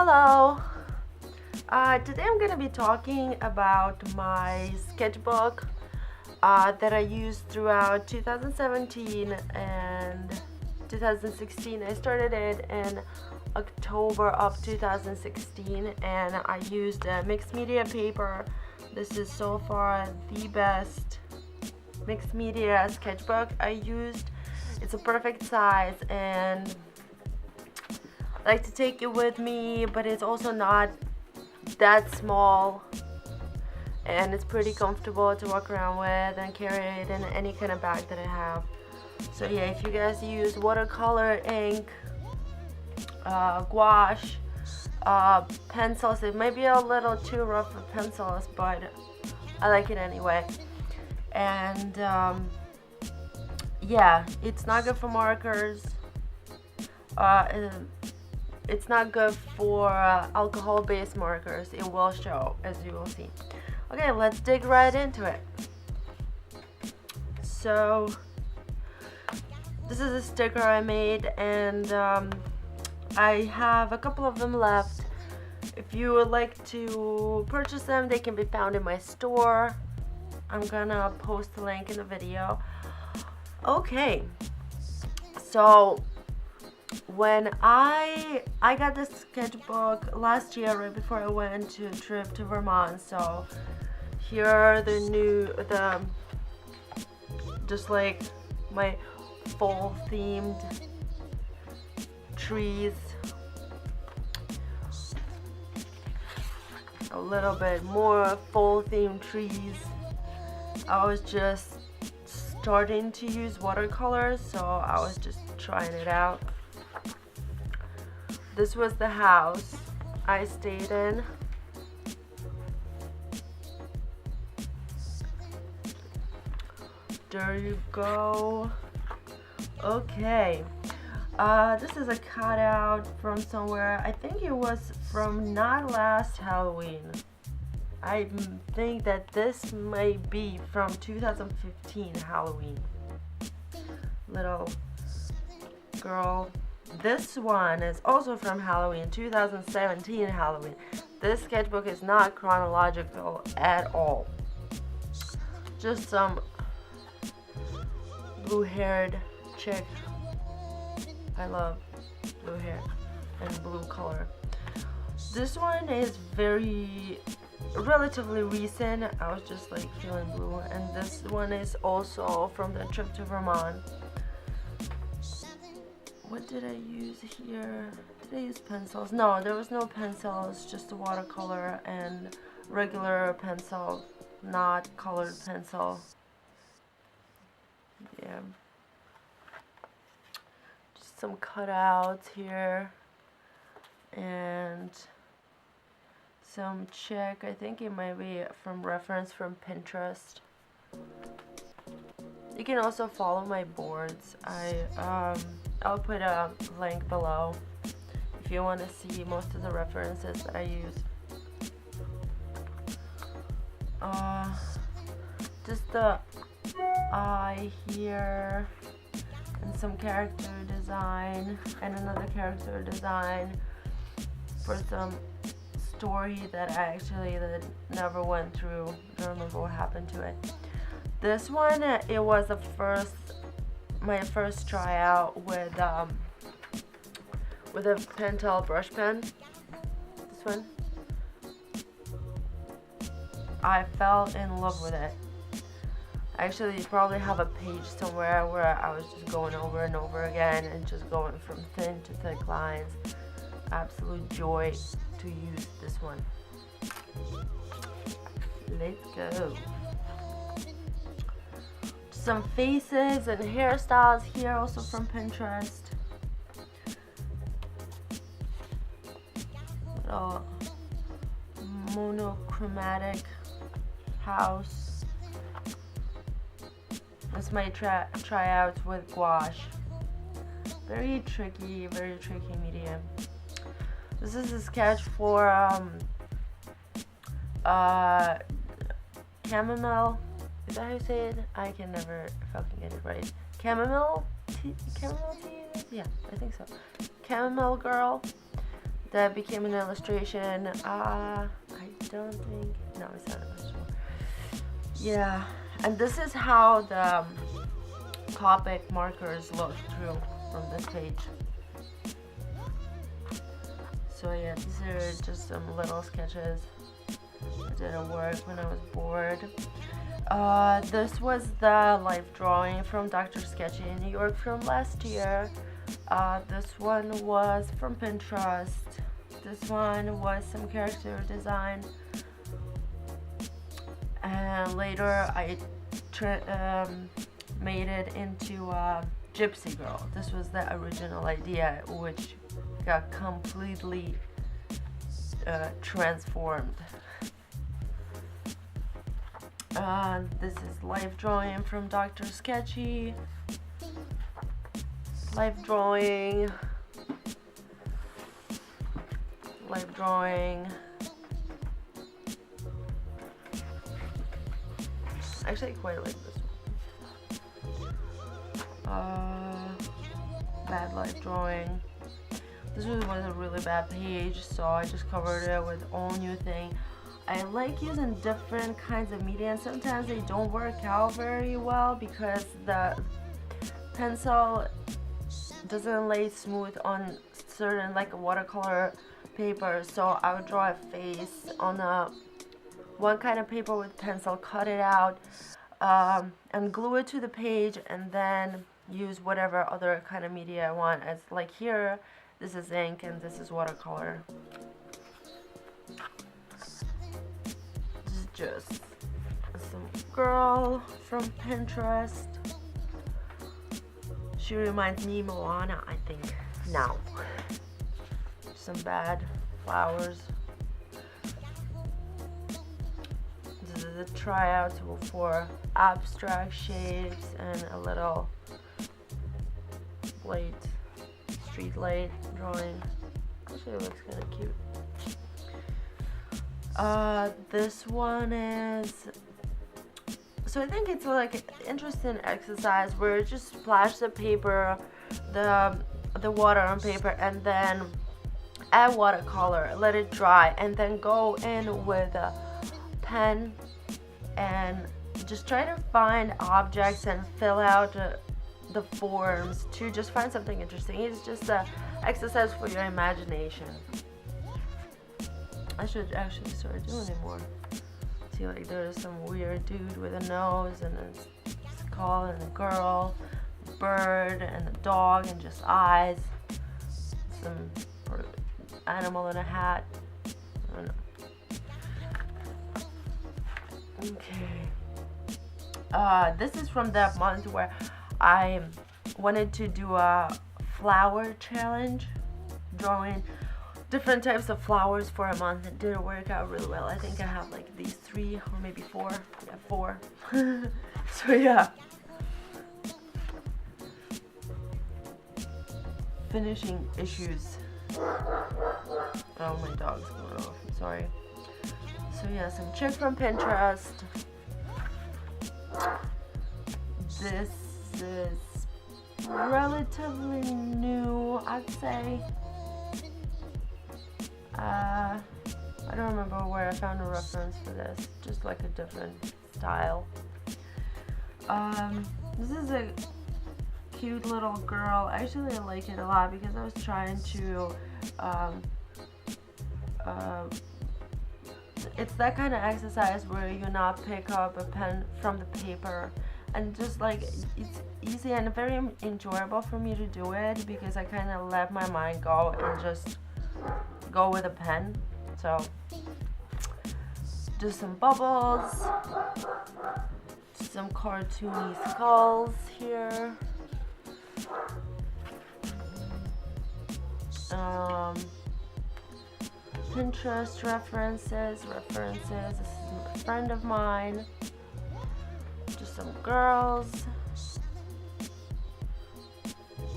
Hello! Today I'm going to be talking about my sketchbook that I used throughout 2017 and 2016. I started it in October of 2016 and I used a mixed media paper. This is so far the best mixed media sketchbook I used. It's a perfect size and I like to take it with me, but it's also not that small and it's pretty comfortable to walk around with and carry it in any kind of bag that I have. So yeah, if you guys use watercolor, ink, gouache, pencils, it might be a little too rough for pencils, but I like it anyway. And yeah, it's not good for markers. It's not good for alcohol-based markers. It will show, as you will see. Okay, let's dig right into it. So this is a sticker I made, and I have a couple of them left. If you would like to purchase them, they can be found in my store. I'm gonna post the link in the video. Okay, so when I got this sketchbook last year, right before I went to a trip to Vermont. So here are just like my fall themed trees, a little bit more fall themed trees. I was just starting to use watercolors, so I was just trying it out. This was the house I stayed in. There you go. Okay. This is a cutout from somewhere. I think it was from not last Halloween. I think that this might be from 2015 Halloween. Little girl. This one is also from Halloween, 2017 Halloween. This sketchbook is not chronological at all. Just some blue-haired chick. I love blue hair and blue color. This one is relatively recent. I was just like feeling blue. And this one is also from the trip to Vermont. What did I use here? Did I use pencils? No, there was no pencils, just a watercolor and regular pencil, not colored pencil. Yeah. Just some cutouts here. And some chick, I think it might be from reference from Pinterest. You can also follow my boards. I'll put a link below if you want to see most of the references that I use. Just the eye here, and some character design, and another character design for some story that that never went through. I don't remember what happened to it. This one, it was my first tryout with a Pentel brush pen. This one, I fell in love with it. I actually probably have a page somewhere where I was just going over and over again and just going from thin to thick lines. Absolute joy to use this one. Let's go. Some faces and hairstyles here, also from Pinterest. Little monochromatic house. That's my tryouts with gouache. Very tricky medium. This is a sketch for chamomile. Is that how you say it? I can never fucking get it right. Chamomile tea? Yeah, I think so. Chamomile girl. that became an illustration. I don't think, no, it's not an illustration. Yeah, and this is how the Copic markers look through from this page. So yeah, these are just some little sketches I did at work when I was bored. This was the life drawing from Dr. Sketchy in New York from last year. This one was from Pinterest. This one was some character design. And later I made it into a Gypsy Girl. This was the original idea, which got completely transformed. This is life drawing from Dr. Sketchy. Life drawing. Life drawing. Actually, I quite like this one. Bad life drawing. This was a really bad page, so I just covered it with all new thing. I like using different kinds of media, and sometimes they don't work out very well because the pencil doesn't lay smooth on certain, like, watercolor paper. So I would draw a face on one kind of paper with pencil, cut it out, and glue it to the page, and then use whatever other kind of media I want. As like here, this is ink and this is watercolor. This is just some girl from Pinterest. She reminds me of Moana, I think, now. Some bad flowers. This is a tryout for abstract shapes and a little street light drawing. Actually, it looks kind of cute. This one is, so I think it's like an interesting exercise where you just splash the paper, the water on paper, and then add watercolor, let it dry, and then go in with a pen and just try to find objects and fill out the forms to just find something interesting. It's just an exercise for your imagination. I should actually start doing it more. See, like, there's some weird dude with a nose and a skull and a girl, a bird and a dog and just eyes, some animal in a hat. I don't know. Okay. This is from that month where I wanted to do a flower challenge, drawing different types of flowers for a month. It didn't work out really well. I think I have like these 3 or maybe 4. Yeah, 4. So yeah. Finishing issues. Oh, my dog's going off. I'm sorry. So yeah, some chick from Pinterest. This is relatively new, I'd say. I don't remember where I found a reference for this, just like a different style. This is a cute little girl. Actually, I like it a lot because I was trying to it's that kind of exercise where you not pick up a pen from the paper, and just like it's easy and very enjoyable for me to do it because I kind of let my mind go and just go with a pen. So do some bubbles, some cartoony skulls here. Pinterest references. This is a friend of mine. Just some girls.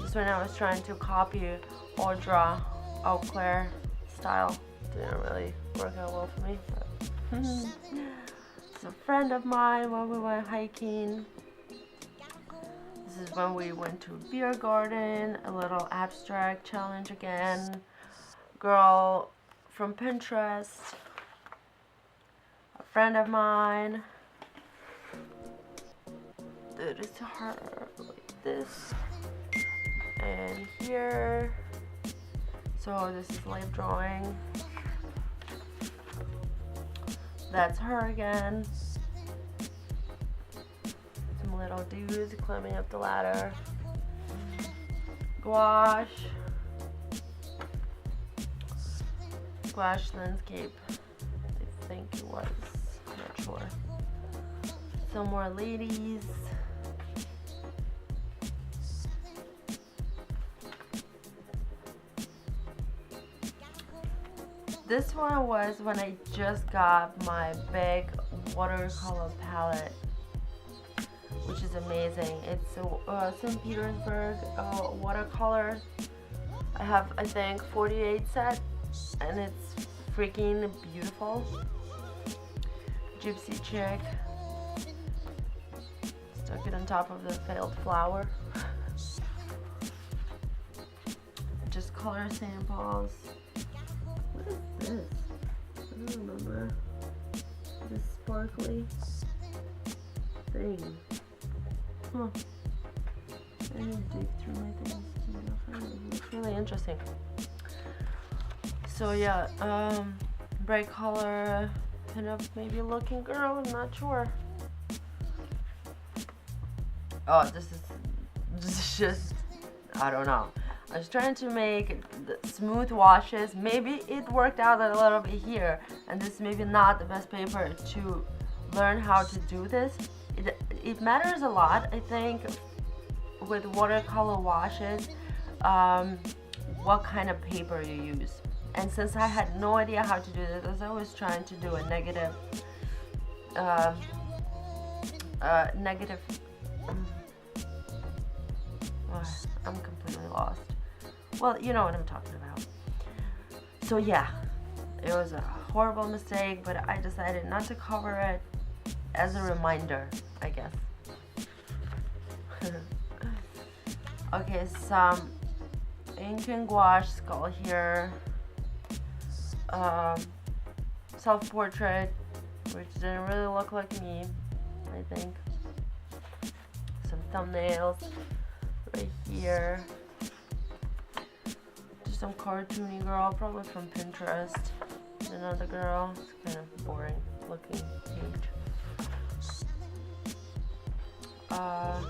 This one I was trying to copy or draw Eau Claire style. Didn't really work out well for me. But it's a friend of mine when we went hiking. This is when we went to a beer garden. A little abstract challenge again. girl from Pinterest, a friend of mine. Did it to her like this, and here. So this is live drawing. That's her again. Some little dudes climbing up the ladder. Gouache landscape, I think it was, I'm not sure. Some more ladies. This one was when I just got my big watercolor palette, which is amazing. It's a St. Petersburg watercolor. I have, I think, 48 set, and it's freaking beautiful. Gypsy chick. Stuck it on top of the failed flower. Just color samples. What is this? I don't remember. This sparkly thing. Huh. I need to dig through my things. It's really interesting. So yeah, bright color, kind of maybe looking girl, I'm not sure. Oh, this is just, I don't know. I was trying to make smooth washes. Maybe it worked out a little bit here, and this is maybe not the best paper to learn how to do this. It matters a lot, I think, with watercolor washes, what kind of paper you use. And since I had no idea how to do this, I was always trying to do a negative, I'm completely lost. Well, you know what I'm talking about. So yeah, it was a horrible mistake, but I decided not to cover it as a reminder, I guess. Okay, some ink and gouache skull here. Self-portrait, which didn't really look like me, I think. Some thumbnails right here. Just some cartoony girl, probably from Pinterest. Another girl. It's kind of boring looking page. A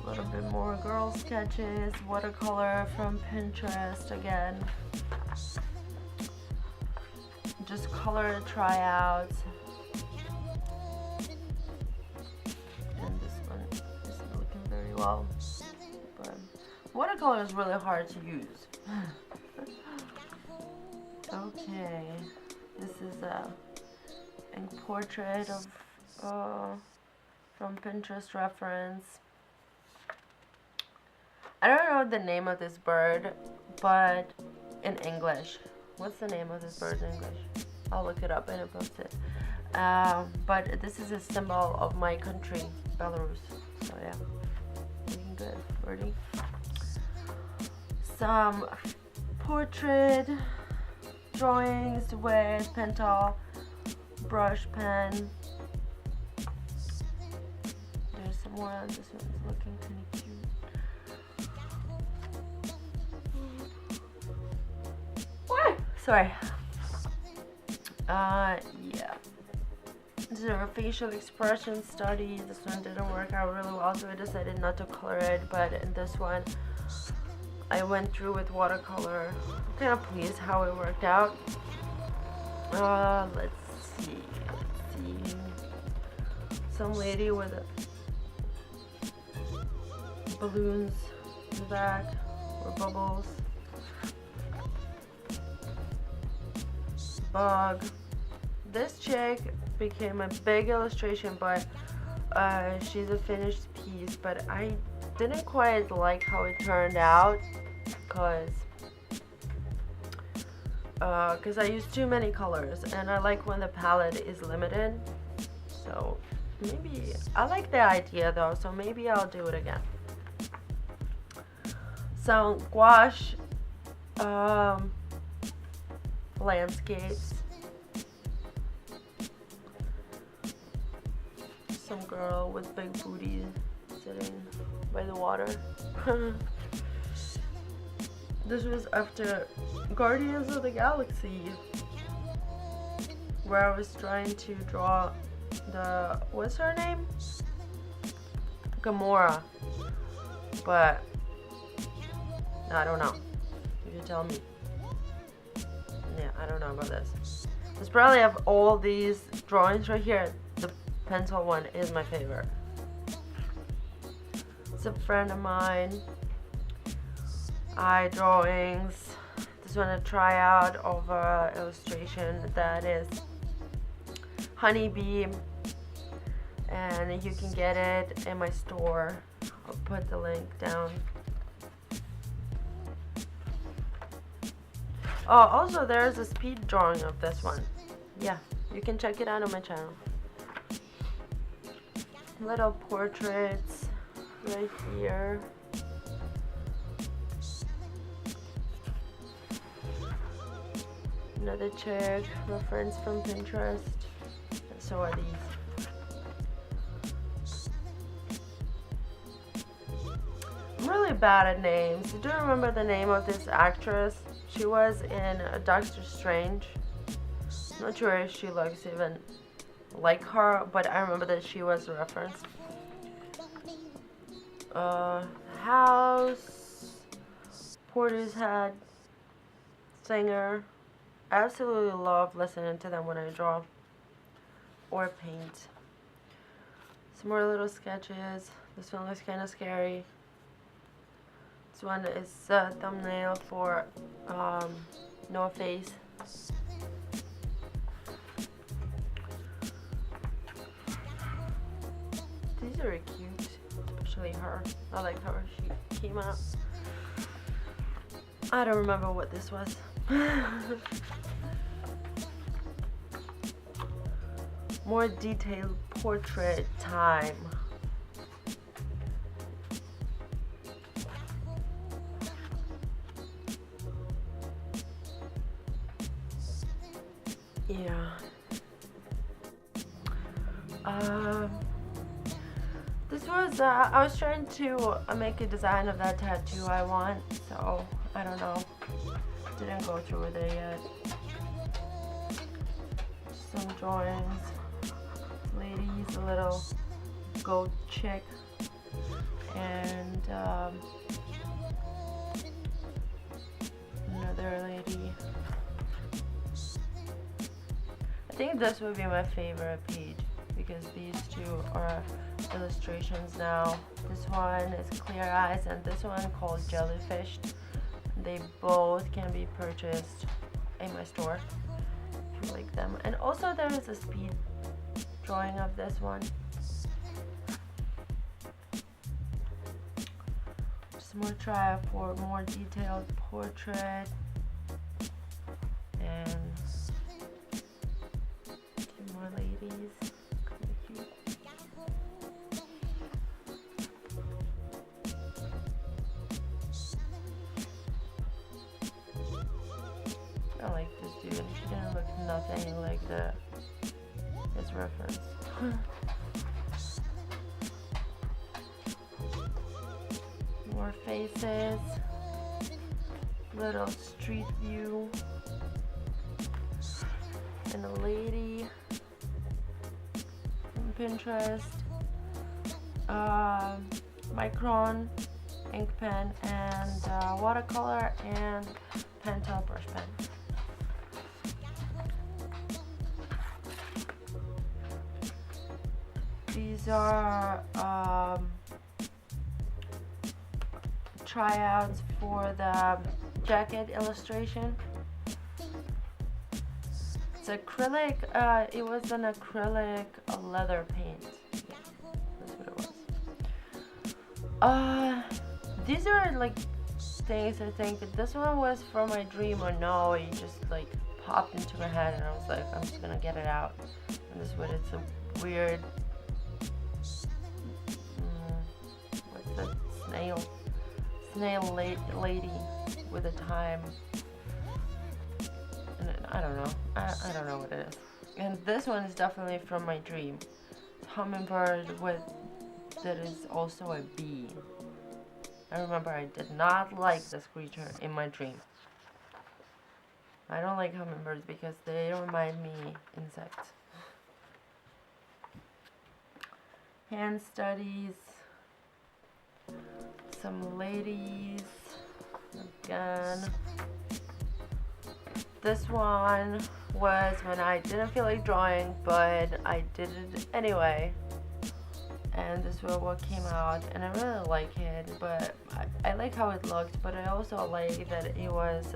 little bit more girl sketches, watercolor from Pinterest again. Just color tryouts. And this one is looking very well. But watercolor is really hard to use. Okay, this is a ink portrait of from Pinterest reference. I don't know the name of this bird, but in English. What's the name of this bird in English? I'll look it up and I'll post it. But this is a symbol of my country, Belarus. So yeah, looking good, birdie. Some portrait drawings with Pentel brush pen. There's some more. This one's looking kind of cute. Sorry. Yeah. This is a facial expression study. This one didn't work out really well, so I decided not to color it. But in this one, I went through with watercolor. I'm kind of pleased how it worked out. Let's see. Some lady with balloons in the back, or bubbles. Bug. This chick became a big illustration, but she's a finished piece, but I didn't quite like how it turned out because I used too many colors, and I like when the palette is limited. So maybe I like the idea though, so maybe I'll do it again. So gouache um, landscapes. Some girl with big booty sitting by the water. This was after Guardians of the Galaxy, where I was trying to draw the, what's her name? Gamora. But I don't know. You tell me. Yeah, I don't know about this. There's probably have all these drawings right here. The pencil one is my favorite. It's a friend of mine. Eye drawings. This one a tryout of a illustration that is Honeybee, and you can get it in my store. I'll put the link down. Oh, also there's a speed drawing of this one. Yeah, you can check it out on my channel. Little portraits right here. Another chick, reference from Pinterest. And so are these. I'm really bad at names. I do remember the name of this actress. She was in Doctor Strange. I'm not sure if she looks even like her, but I remember that she was referenced. House, Portishead, singer. I absolutely love listening to them when I draw or paint. Some more little sketches. This one looks kind of scary. This one is a thumbnail for No Face. These are cute, especially her. I like how she came out. I don't remember what this was. More detailed portrait time. Yeah. This was, I was trying to make a design of that tattoo I want, so I don't know. Didn't go through with it yet. Some drawings. Ladies, a little goat chick. And another lady. I think this would be my favorite page because these two are illustrations now. This one is Clear Eyes and this one called Jellyfish. They both can be purchased in my store if you like them. And also there is a speed drawing of this one. Just more try for more detailed portrait. And two more ladies. Kind of cute. I like this dude. He didn't look nothing like his reference. More faces. Little street view. And a lady from Pinterest. Micron ink pen and watercolor and Pentel brush pen. These are tryouts for the jacket illustration. It's acrylic, it was an acrylic leather paint. Yeah, that's what it was. These are like things I think that this one was from my dream or no, it just like popped into my head and I was like, I'm just gonna get it out. And this is what it's a weird, what's that, snail lady with a time I don't know. I don't know what it is. And this one is definitely from my dream. Hummingbird with that is also a bee. I remember I did not like this creature in my dream. I don't like hummingbirds because they remind me insects. Hand studies. Some ladies. Again. This one was when I didn't feel like drawing, but I did it anyway. And this was what came out, and I really like it, but I like how it looked, but I also like that it was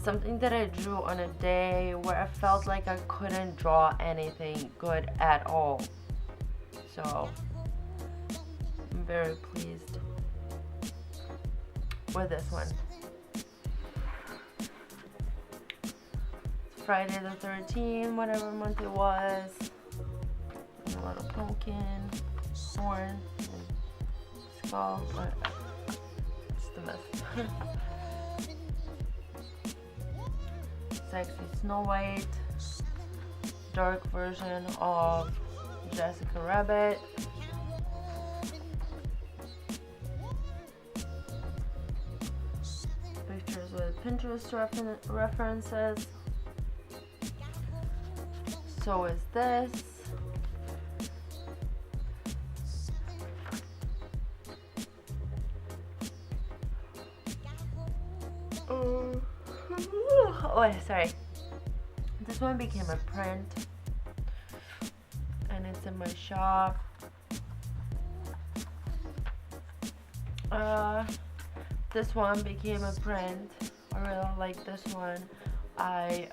something that I drew on a day where I felt like I couldn't draw anything good at all. So I'm very pleased with this one. It's Friday the 13th, whatever month it was. And a little pumpkin, horn, and skull. It's the mess. Sexy Snow White, dark version of Jessica Rabbit. Pictures with Pinterest references. So is this. Oh, sorry. This one became a print, and it's in my shop. This one became a print. I really like this one. I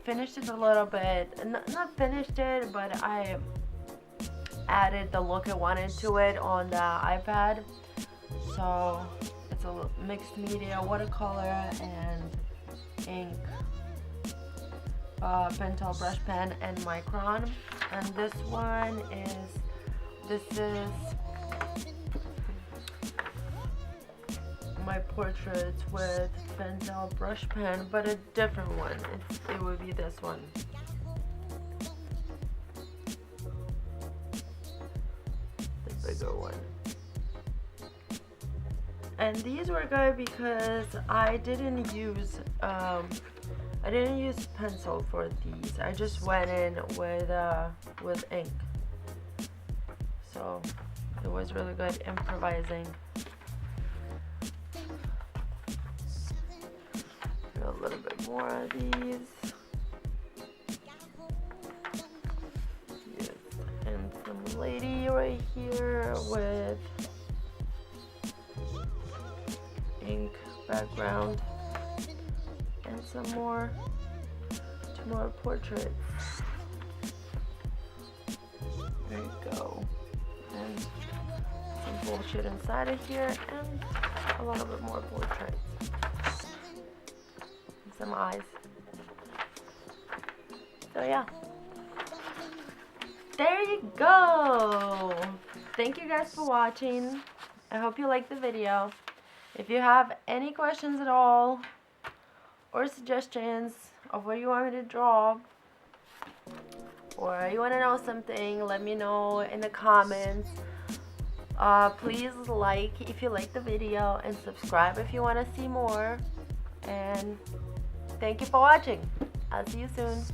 finished it a little bit. Not finished it, but I added the look I wanted to it on the iPad. So it's a mixed media, watercolor and ink, pentel brush pen and micron. And this one is my portraits with pentel brush pen, but a different one. It would be this one. The bigger one. And these were good because I didn't use pencil for these. I just went in with ink. So it was really good improvising. A little bit more of these. Yes. And some lady right here with ink background, and some more, 2 more portraits. There you go. And some bullshit inside of here, and a little bit more portraits. And some eyes. So yeah. There you go. Thank you guys for watching. I hope you liked the video. If you have any questions at all or suggestions of what you want me to draw, or you want to know something, let me know in the comments. Please like if you like the video, and subscribe if you want to see more. And thank you for watching. I'll see you soon.